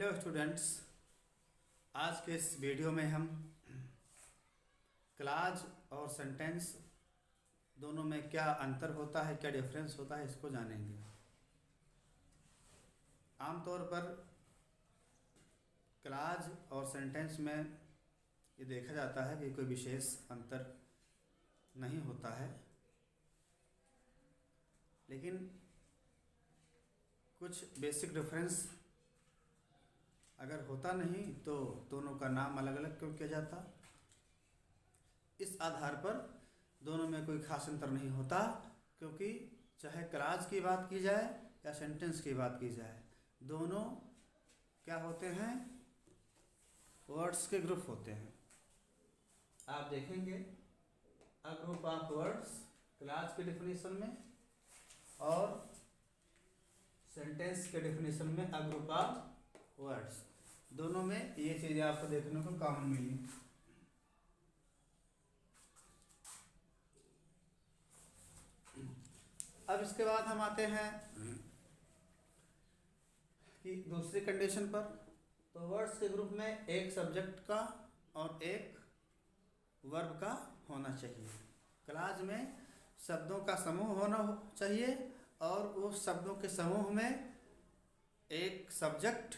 Hello students, आज के इस वीडियो में हम क्लाज और सेंटेंस दोनों में क्या अंतर होता है, क्या डिफरेंस होता है, इसको जानेंगे। आमतौर पर क्लाज और सेंटेंस में ये देखा जाता है कि कोई विशेष अंतर नहीं होता है, लेकिन कुछ बेसिक डिफरेंस अगर होता नहीं तो दोनों का नाम अलग अलग क्यों किया जाता। इस आधार पर दोनों में कोई खास अंतर नहीं होता, क्योंकि चाहे क्लाज की बात की जाए या सेंटेंस की बात की जाए, दोनों क्या होते हैं, वर्ड्स के ग्रुप होते हैं। आप देखेंगे a group of words clause के डेफिनेशन में और सेंटेंस के डेफिनेशन में अ ग्रुप ऑफ वर्ड्स, दोनों में ये चीजें आपको देखने को कॉमन मिली। अब इसके बाद हम आते हैं कि दूसरी कंडीशन पर। तो वर्ड्स के ग्रुप में एक सब्जेक्ट का और एक वर्ब का होना चाहिए। क्लाज में शब्दों का समूह होना चाहिए और उस शब्दों के समूह में एक सब्जेक्ट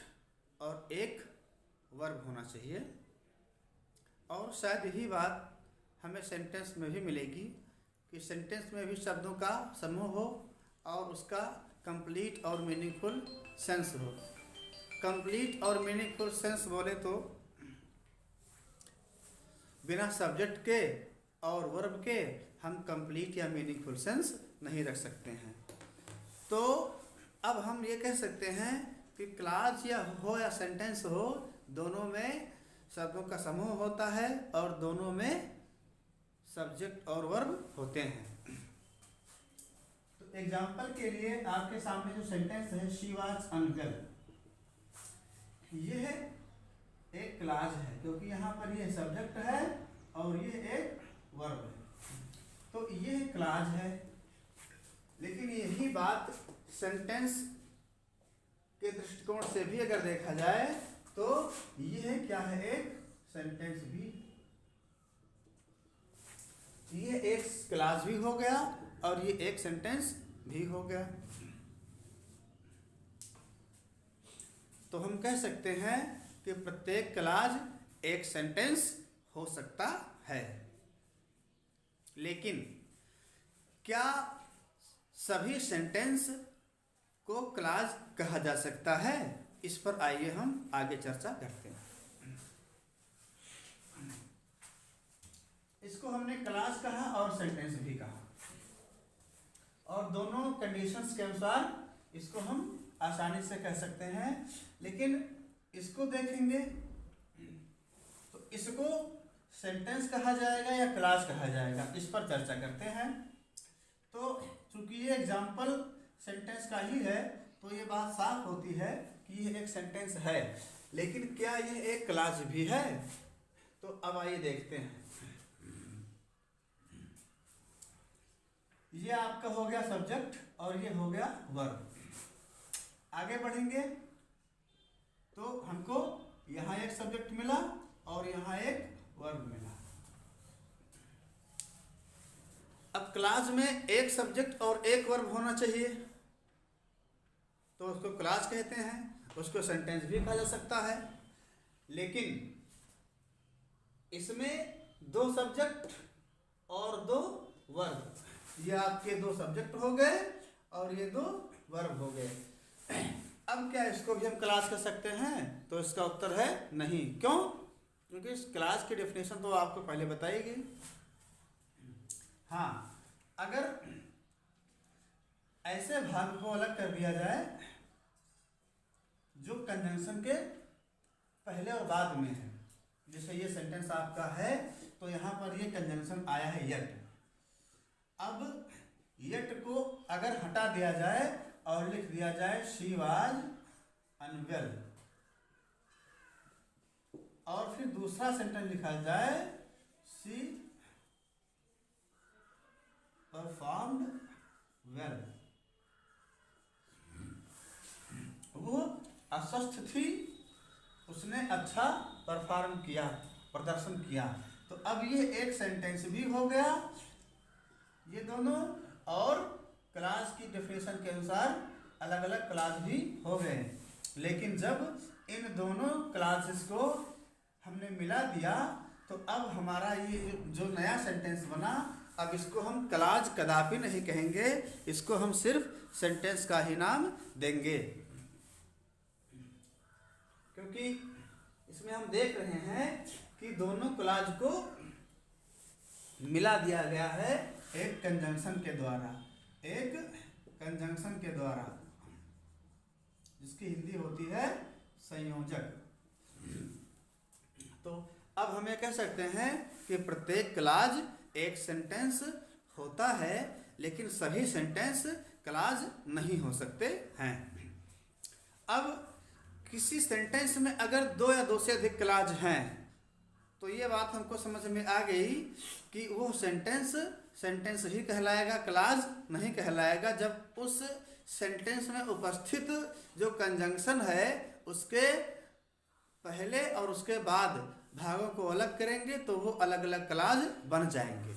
और एक वर्ब होना चाहिए। और शायद यही बात हमें सेंटेंस में भी मिलेगी कि सेंटेंस में भी शब्दों का समूह हो और उसका कंप्लीट और मीनिंगफुल सेंस हो। कंप्लीट और मीनिंगफुल सेंस बोले तो बिना सब्जेक्ट के और वर्ब के हम कंप्लीट या मीनिंगफुल सेंस नहीं रख सकते हैं। तो अब हम ये कह सकते हैं कि क्लाज या सेंटेंस हो, दोनों में शब्दों का समूह होता है और दोनों में सब्जेक्ट और वर्ब होते हैं। तो एग्जांपल के लिए आपके सामने जो सेंटेंस है, शी वाज अनवेल, यह एक क्लाज है क्योंकि यहाँ पर यह सब्जेक्ट है और ये एक वर्ब है, तो ये क्लाज है। लेकिन यही बात सेंटेंस के दृष्टिकोण से भी अगर देखा जाए तो यह क्या है, एक सेंटेंस भी, ये एक क्लाज भी हो गया और ये एक सेंटेंस भी हो गया। तो हम कह सकते हैं कि प्रत्येक क्लाज एक सेंटेंस हो सकता है। लेकिन क्या सभी सेंटेंस को क्लाज कहा जा सकता है? इस पर आइए हम आगे चर्चा करते हैं। इसको हमने क्लाज कहा और सेंटेंस भी कहा, और दोनों कंडीशंस के अनुसार इसको हम आसानी से कह सकते हैं। लेकिन इसको देखेंगे तो इसको सेंटेंस कहा जाएगा या क्लाज कहा जाएगा, इस पर चर्चा करते हैं। तो चूंकि ये एग्जाम्पल सेंटेंस का ही है तो ये बात साफ होती है कि ये एक सेंटेंस है, लेकिन क्या ये एक क्लाज भी है? तो अब आइए देखते हैं। ये आपका हो गया सब्जेक्ट और ये हो गया वर्ब। आगे बढ़ेंगे तो हमको यहाँ एक सब्जेक्ट मिला और यहाँ एक वर्ब मिला। अब क्लाज में एक सब्जेक्ट और एक वर्ब होना चाहिए, तो उसको क्लाज कहते हैं, उसको सेंटेंस भी कहा जा सकता है। लेकिन इसमें दो सब्जेक्ट और दो वर्ब, ये आपके दो सब्जेक्ट हो गए और ये दो वर्ब हो गए। अब क्या इसको भी हम क्लाज कर सकते हैं? तो इसका उत्तर है नहीं। क्यों? क्योंकि इस क्लाज की डेफिनेशन तो आपको पहले बताएगी। हाँ, अगर ऐसे भाग को अलग कर दिया जाए जो कंजंक्शन के पहले और बाद में है, जैसे ये सेंटेंस आपका है तो यहाँ पर ये कंजंक्शन आया है यट। अब यट को अगर हटा दिया जाए और लिख दिया जाए शी वाज अनवेल, और फिर दूसरा सेंटेंस लिखा जाए शी परफॉर्म्ड वेल, वो अस्वस्थ थी उसने अच्छा परफॉर्म किया, प्रदर्शन किया। तो अब ये एक सेंटेंस भी हो गया ये दोनों, और क्लास की डेफिनेशन के अनुसार अलग अलग क्लास भी हो गए। लेकिन जब इन दोनों क्लासेस को हमने मिला दिया तो अब हमारा ये जो नया सेंटेंस बना, अब इसको हम क्लास कदापि नहीं कहेंगे, इसको हम सिर्फ सेंटेंस का ही नाम देंगे। क्योंकि इसमें हम देख रहे हैं कि दोनों क्लास को मिला दिया गया है एक कंजंक्शन के द्वारा, एक कंजंक्शन के द्वारा, जिसकी हिंदी होती है संयोजक। तो अब हम ये कह सकते हैं कि प्रत्येक क्लास एक सेंटेंस होता है, लेकिन सभी सेंटेंस क्लास नहीं हो सकते हैं। अब किसी सेंटेंस में अगर दो या दो से अधिक क्लास हैं तो ये बात हमको समझ में आ गई कि वो सेंटेंस ही कहलाएगा, क्लास नहीं कहलाएगा। जब उस सेंटेंस में उपस्थित जो कंजंक्शन है उसके पहले और उसके बाद भागों को अलग करेंगे तो वो अलग अलग क्लास बन जाएंगे।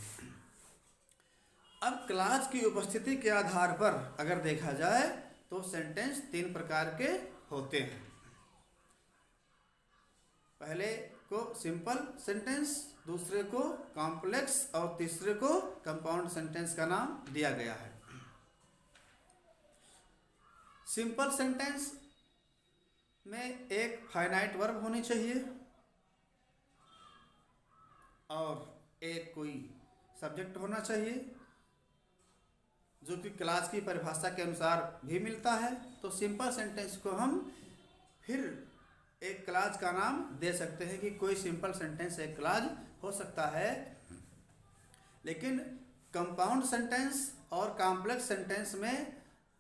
अब क्लास की उपस्थिति के आधार पर अगर देखा जाए तो सेंटेंस तीन प्रकार के होते हैं। पहले को सिंपल सेंटेंस, दूसरे को कॉम्प्लेक्स और तीसरे को कंपाउंड सेंटेंस का नाम दिया गया है। सिंपल सेंटेंस में एक फाइनाइट वर्ब होनी चाहिए और एक कोई सब्जेक्ट होना चाहिए जो कि क्लास की परिभाषा के अनुसार भी मिलता है। तो सिंपल सेंटेंस को हम फिर एक क्लास का नाम दे सकते हैं कि कोई सिंपल सेंटेंस एक क्लास हो सकता है। लेकिन कंपाउंड सेंटेंस और कॉम्प्लेक्स सेंटेंस में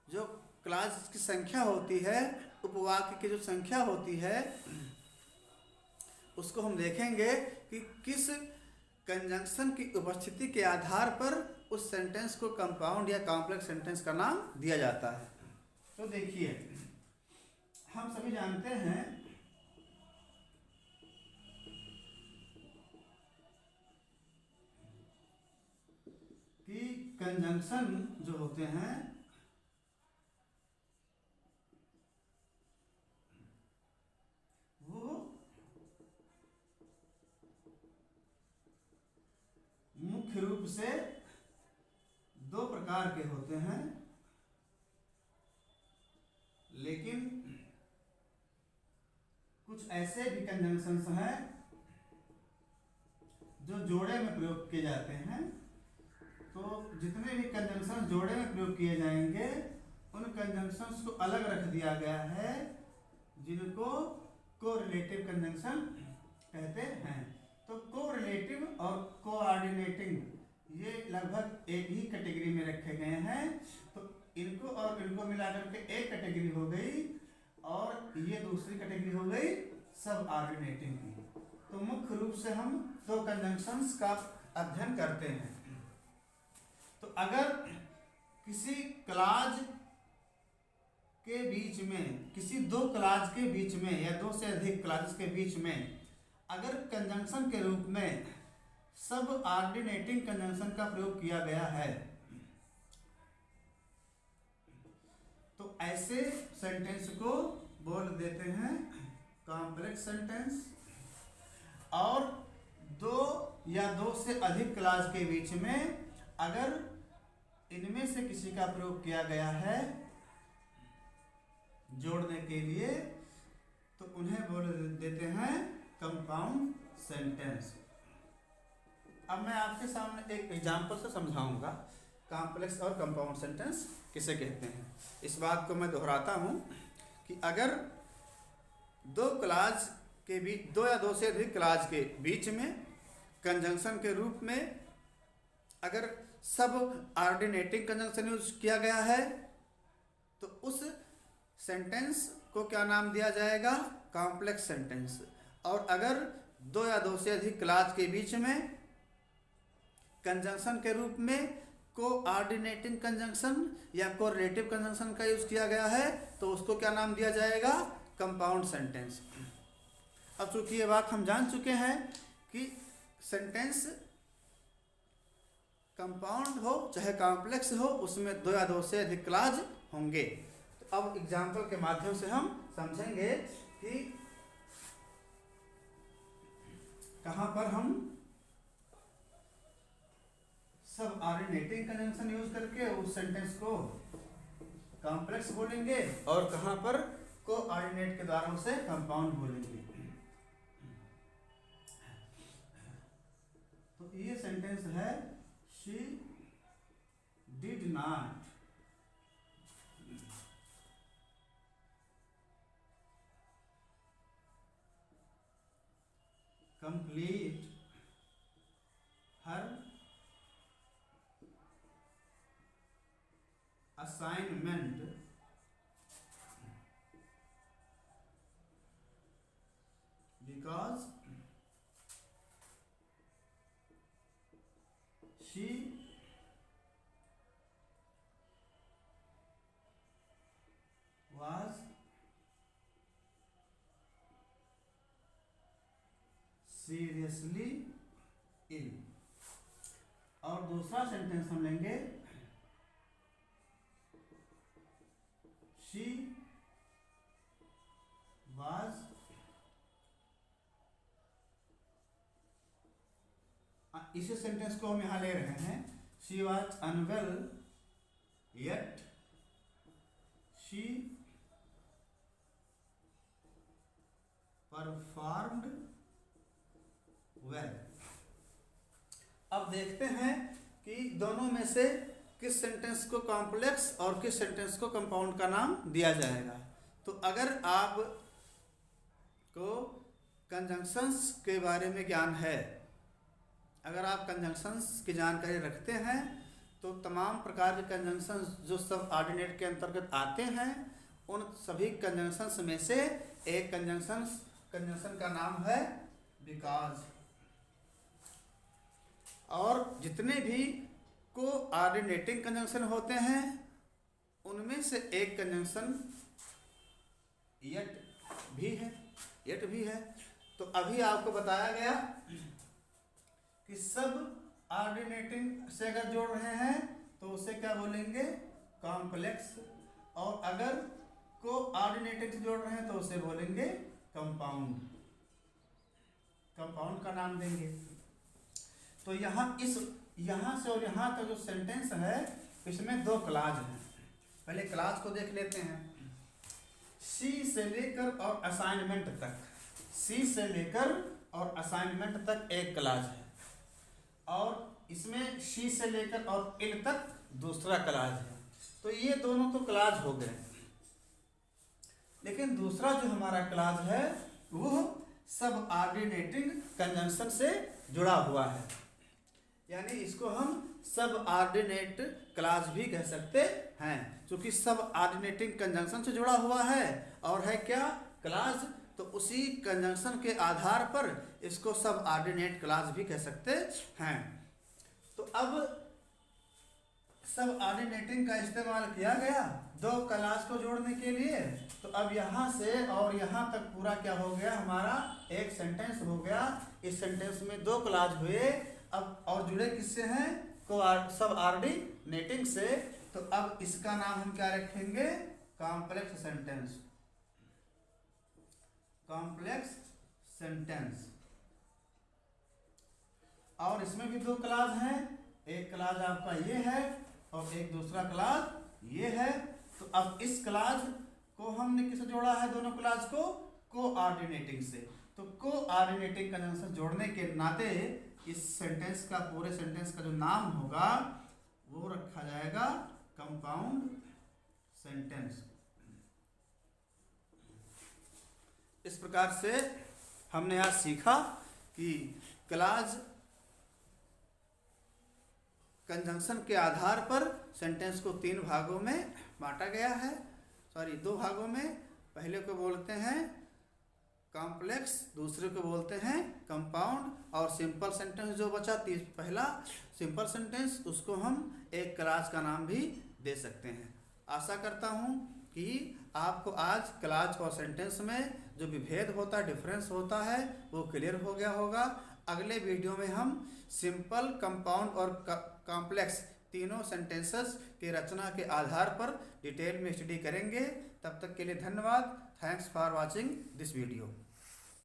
जो क्लास की संख्या होती है, उपवाक्य की जो संख्या होती है, उसको हम देखेंगे कि किस कंजंक्शन की उपस्थिति के आधार पर उस सेंटेंस को कंपाउंड या कॉम्प्लेक्स सेंटेंस का नाम दिया जाता है। तो देखिए, हम सभी जानते हैं कि कंजंक्शन जो होते हैं वो मुख्य रूप से दो प्रकार के होते हैं, लेकिन कुछ ऐसे भी कंजंक्शंस हैं जो जोड़े में प्रयोग किए जाते हैं। तो जितने भी कंजंक्शन जोड़े में प्रयोग किए जाएंगे उन कंजंक्शंस को अलग रख दिया गया है, जिनको कोरिलेटिव कंजंक्शन कहते हैं। तो कोरिलेटिव और कोऑर्डिनेटिंग ये लगभग एक ही कैटेगरी में रखे गए हैं। तो इनको और इनको मिलाकर के एक कैटेगरी हो गई और ये दूसरी कैटेगरी हो गई सब ऑर्डिनेटिंग की। तो मुख्य रूप से हम दो कंजंक्शंस का अध्ययन करते हैं। तो अगर किसी क्लास के बीच में, किसी दो क्लास के बीच में या दो से अधिक क्लासेस के बीच में अगर कंजंक्शन के रूप में सब ऑर्डिनेटिंग कंजंक्शन का प्रयोग किया गया है तो ऐसे सेंटेंस को बोल देते हैं कॉम्प्लेक्स सेंटेंस। और दो या दो से अधिक क्लास के बीच में अगर इनमें से किसी का प्रयोग किया गया है जोड़ने के लिए तो उन्हें बोल देते हैं कंपाउंड सेंटेंस। अब मैं आपके सामने एक एग्जांपल से समझाऊंगा कॉम्प्लेक्स और कंपाउंड सेंटेंस किसे कहते हैं। इस बात को मैं दोहराता हूं कि अगर दो क्लास के बीच, दो या दो से अधिक क्लास के बीच में कंजंक्शन के रूप में अगर सब ऑर्डिनेटिंग कंजंक्शन यूज किया गया है तो उस सेंटेंस को क्या नाम दिया जाएगा? Complex sentence. और अगर दो या दो से अधिक क्लास के बीच में कंजंक्शन के रूप में कोऑर्डिनेटिंग कंजंक्शन या कोरिलेटिव कंजंक्शन का यूज किया गया है तो उसको क्या नाम दिया जाएगा? Compound sentence. अब चूंकि ये बात हम जान चुके हैं कि सेंटेंस कंपाउंड हो चाहे कॉम्प्लेक्स हो, उसमें दो या दो से अधिक क्लॉज होंगे। तो अब एग्जाम्पल के माध्यम से हम समझेंगे कि कहाँ पर हम सब ऑर्डिनेटिंग कंजंक्शन यूज करके उस सेंटेंस को कॉम्प्लेक्स बोलेंगे और कहाँ पर को ऑर्डिनेट के द्वारा उसे कंपाउंड बोलेंगे। तो ये सेंटेंस है she did not complete her assignment because she was seriously ill. और दूसरा सेंटेंस हम लेंगे शी वाज इसी सेंटेंस को हम यहां ले रहे हैं, she was unwell yet she performed well. अब देखते हैं कि दोनों में से किस सेंटेंस को कॉम्प्लेक्स और किस सेंटेंस को कंपाउंड का नाम दिया जाएगा। तो अगर आप को कंजंक्शंस के बारे में ज्ञान है, अगर आप कंजंक्शंस की जानकारी रखते हैं, तो तमाम प्रकार के कंजंक्शंस जो सब ऑर्डिनेट के अंतर्गत आते हैं, उन सभी कंजंक्शंस में से एक कंजंक्शन का नाम है बिकॉज। और जितने भी को ऑर्डिनेटिंग कंजंक्शन होते हैं, उनमें से एक कंजंक्शन येट भी है। तो अभी आपको बताया गया कि सब ऑर्डिनेटिंग से अगर जोड़ रहे हैं तो उसे क्या बोलेंगे, कॉम्प्लेक्स, और अगर को ऑर्डिनेटिंग से जोड़ रहे हैं तो उसे बोलेंगे कंपाउंड का नाम देंगे। तो यहाँ से और यहाँ का जो सेंटेंस है, इसमें दो क्लॉज हैं। पहले क्लॉज को देख लेते हैं। सी से लेकर और असाइनमेंट तक, सी से लेकर और असाइनमेंट तक एक क्लॉज है, और इसमें शी से लेकर और इल तक दूसरा क्लॉज है। तो ये दोनों तो क्लॉज हो गए, लेकिन दूसरा जो हमारा क्लॉज है वो सब ऑर्डिनेटिंग कंजंक्शन से जुड़ा हुआ है, यानी इसको हम सब ऑर्डिनेट क्लॉज भी कह सकते हैं, क्योंकि सब ऑर्डिनेटिंग कंजंक्शन से जुड़ा हुआ है और है क्या, क्लॉज। तो उसी कंजंक्शन के आधार पर इसको सब ऑर्डिनेट क्लॉज भी कह सकते हैं। तो अब सब ऑर्डिनेटिंग का इस्तेमाल किया गया दो क्लॉज को जोड़ने के लिए। तो अब यहाँ से और यहाँ तक पूरा क्या हो गया, हमारा एक सेंटेंस हो गया। इस सेंटेंस में दो क्लॉज हुए, अब और जुड़े किससे हैं, को सब ऑर्डिनेटिंग से। तो अब इसका नाम हम क्या रखेंगे, कॉम्प्लेक्स सेंटेंस, कॉम्प्लेक्स सेंटेंस। और इसमें भी दो क्लॉज हैं, एक क्लॉज आपका ये है और एक दूसरा क्लॉज ये है। तो अब इस क्लॉज को हमने किससे जोड़ा है, दोनों क्लॉज को कोऑर्डिनेटिंग से। तो कोऑर्डिनेटिंग कंजंक्शन जोड़ने के नाते इस सेंटेंस का, पूरे सेंटेंस का जो नाम होगा वो रखा जाएगा कंपाउंड सेंटेंस। इस प्रकार से हमने आज सीखा कि क्लॉज कंजंक्शन के आधार पर सेंटेंस को तीन भागों में बांटा गया है, दो भागों में। पहले को बोलते हैं कॉम्प्लेक्स, दूसरे को बोलते हैं कंपाउंड, और सिंपल सेंटेंस जो बचा पहला सिंपल सेंटेंस, उसको हम एक क्लॉज का नाम भी दे सकते हैं। आशा करता हूँ कि कि आपको आज क्लाज और सेंटेंस में जो विभेद होता है, डिफरेंस होता है, वो क्लियर हो गया होगा। अगले वीडियो में हम सिंपल, कंपाउंड और कॉम्प्लेक्स तीनों सेंटेंसेस की रचना के आधार पर डिटेल में स्टडी करेंगे। तब तक के लिए धन्यवाद। Thanks for watching this video.